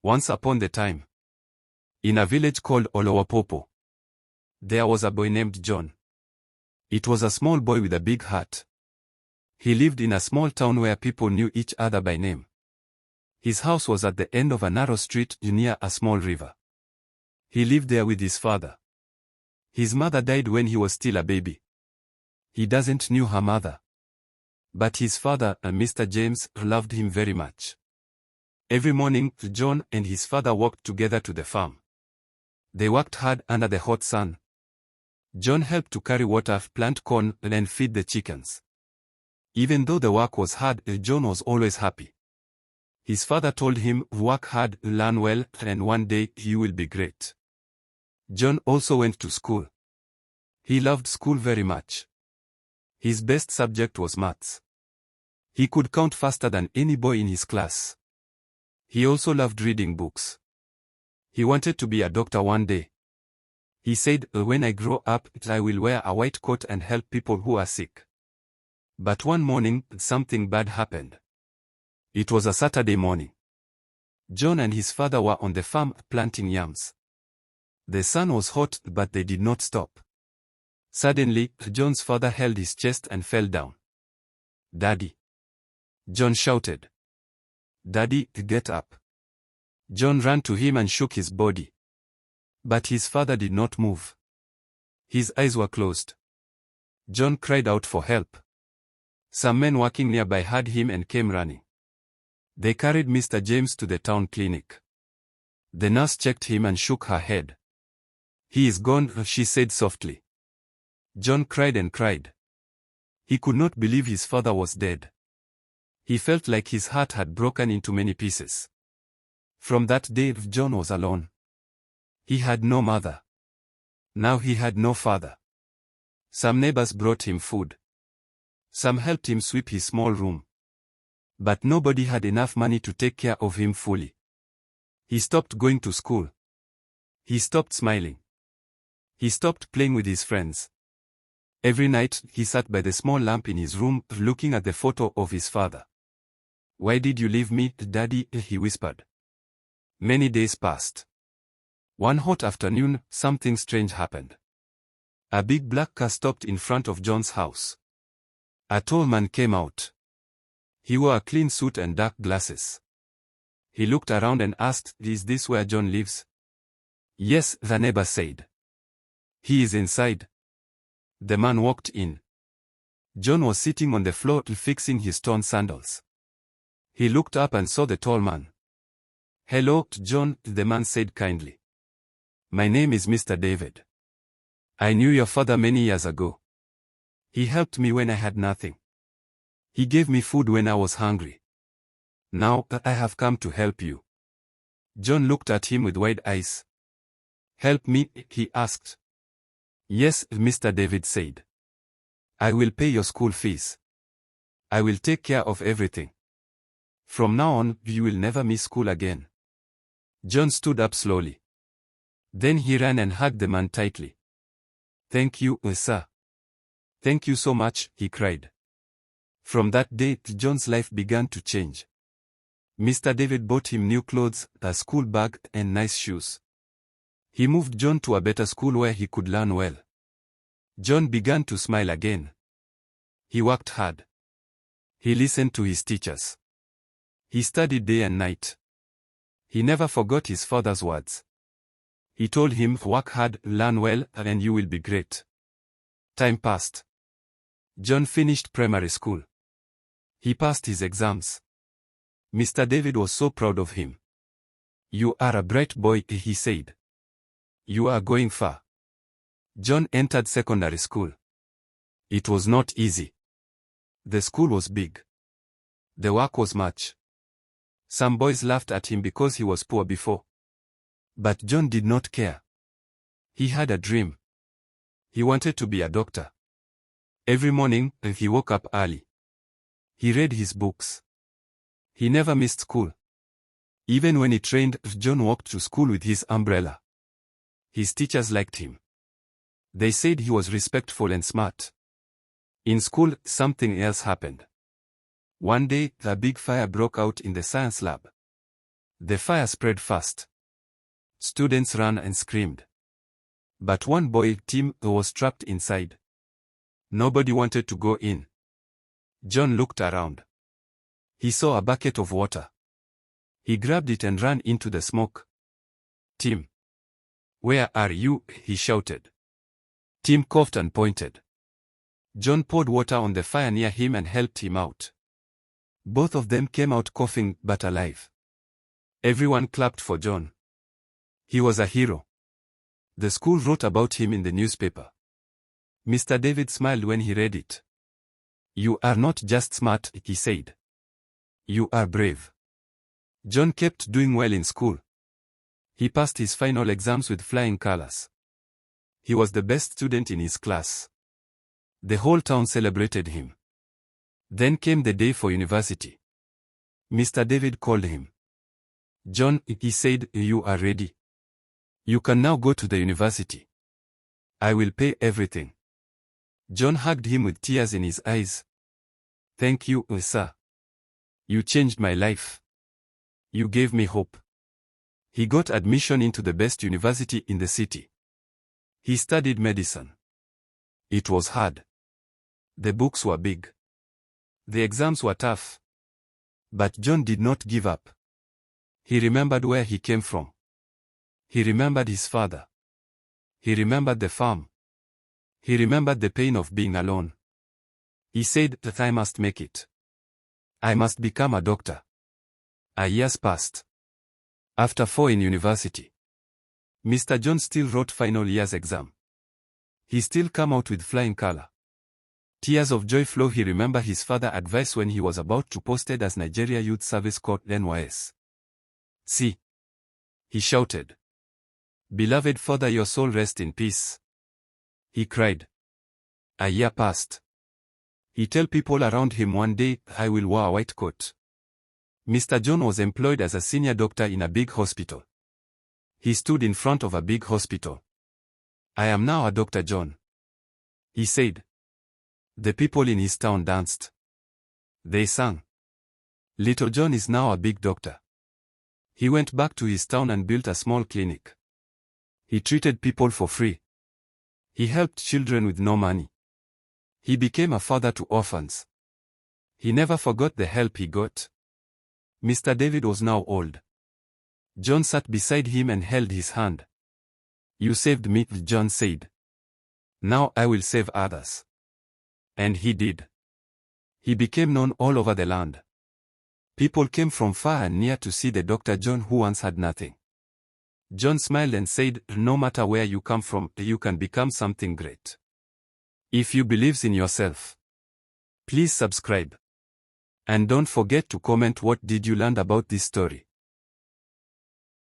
Once upon a time, in a village called Olowapopo, there was a boy named John. It was a small boy with a big heart. He lived in a small town where people knew each other by name. His house was at the end of a narrow street near a small river. He lived there with his father. His mother died when he was still a baby. He doesn't knew her mother. But his father, Mr. James, loved him very much. Every morning, John and his father walked together to the farm. They worked hard under the hot sun. John helped to carry water, plant corn, and feed the chickens. Even though the work was hard, John was always happy. His father told him, "Work hard, learn well, and one day you will be great." John also went to school. He loved school very much. His best subject was maths. He could count faster than any boy in his class. He also loved reading books. He wanted to be a doctor one day. He said, "When I grow up, I will wear a white coat and help people who are sick." But one morning, something bad happened. It was a Saturday morning. John and his father were on the farm planting yams. The sun was hot, but they did not stop. Suddenly, John's father held his chest and fell down. "Daddy!" John shouted. "Daddy, get up." John ran to him and shook his body. But his father did not move. His eyes were closed. John cried out for help. Some men working nearby heard him and came running. They carried Mr. James to the town clinic. The nurse checked him and shook her head. "He is gone," she said softly. John cried and cried. He could not believe his father was dead. He felt like his heart had broken into many pieces. From that day, John was alone. He had no mother. Now he had no father. Some neighbors brought him food. Some helped him sweep his small room. But nobody had enough money to take care of him fully. He stopped going to school. He stopped smiling. He stopped playing with his friends. Every night, he sat by the small lamp in his room, looking at the photo of his father. "Why did you leave me, Daddy?" he whispered. Many days passed. One hot afternoon, something strange happened. A big black car stopped in front of John's house. A tall man came out. He wore a clean suit and dark glasses. He looked around and asked, "Is this where John lives?" "Yes," the neighbor said. "He is inside." The man walked in. John was sitting on the floor fixing his torn sandals. He looked up and saw the tall man. "Hello, John," the man said kindly. "My name is Mr. David. I knew your father many years ago. He helped me when I had nothing. He gave me food when I was hungry. Now, I have come to help you." John looked at him with wide eyes. "Help me?" he asked. "Yes," Mr. David said. "I will pay your school fees. I will take care of everything. From now on, you will never miss school again." John stood up slowly. Then he ran and hugged the man tightly. "Thank you, sir. Thank you so much," he cried. From that day, John's life began to change. Mr. David bought him new clothes, a school bag, and nice shoes. He moved John to a better school where he could learn well. John began to smile again. He worked hard. He listened to his teachers. He studied day and night. He never forgot his father's words. He told him, "Work hard, learn well, and you will be great." Time passed. John finished primary school. He passed his exams. Mr. David was so proud of him. "You are a bright boy," he said. "You are going far." John entered secondary school. It was not easy. The school was big. The work was much. Some boys laughed at him because he was poor before. But John did not care. He had a dream. He wanted to be a doctor. Every morning, he woke up early. He read his books. He never missed school. Even when he trained, John walked to school with his umbrella. His teachers liked him. They said he was respectful and smart. In school, something else happened. One day, a big fire broke out in the science lab. The fire spread fast. Students ran and screamed. But one boy, Tim, was trapped inside. Nobody wanted to go in. John looked around. He saw a bucket of water. He grabbed it and ran into the smoke. Tim. Where are you? He shouted. Tim coughed and pointed. John poured water on the fire near him and helped him out. Both of them came out coughing but alive. Everyone clapped for John. He was a hero. The school wrote about him in the newspaper. Mr. David smiled when he read it. You are not just smart, he said. You are brave. John kept doing well in school. He passed his final exams with flying colors. He was the best student in his class. The whole town celebrated him. Then came the day for university. Mr. David called him. John, he said, you are ready. You can now go to the university. I will pay everything. John hugged him with tears in his eyes. Thank you, sir. You changed my life. You gave me hope. He got admission into the best university in the city. He studied medicine. It was hard. The books were big. The exams were tough. But John did not give up. He remembered where he came from. He remembered his father. He remembered the farm. He remembered the pain of being alone. He said that I must make it. I must become a doctor. A years passed. After 4 in university, Mr. John still wrote final year's exam. He still came out with flying color. Tears of joy flow. He remembered his father's advice when he was about to posted as Nigeria Youth Service Corps NYSC. See, he shouted. Beloved father, your soul rest in peace. He cried. A year passed. He told people around him one day, I will wear a white coat. Mr. John was employed as a senior doctor in a big hospital. He stood in front of a big hospital. I am now a Dr. John. He said. The people in his town danced. They sang. Little John is now a big doctor. He went back to his town and built a small clinic. He treated people for free. He helped children with no money. He became a father to orphans. He never forgot the help he got. Mr. David was now old. John sat beside him and held his hand. You saved me, John said. Now I will save others. And he did. He became known all over the land. People came from far and near to see the Dr. John who once had nothing. John smiled and said, no matter where you come from, you can become something great. If you believe in yourself, please subscribe. And don't forget to comment what did you learn about this story.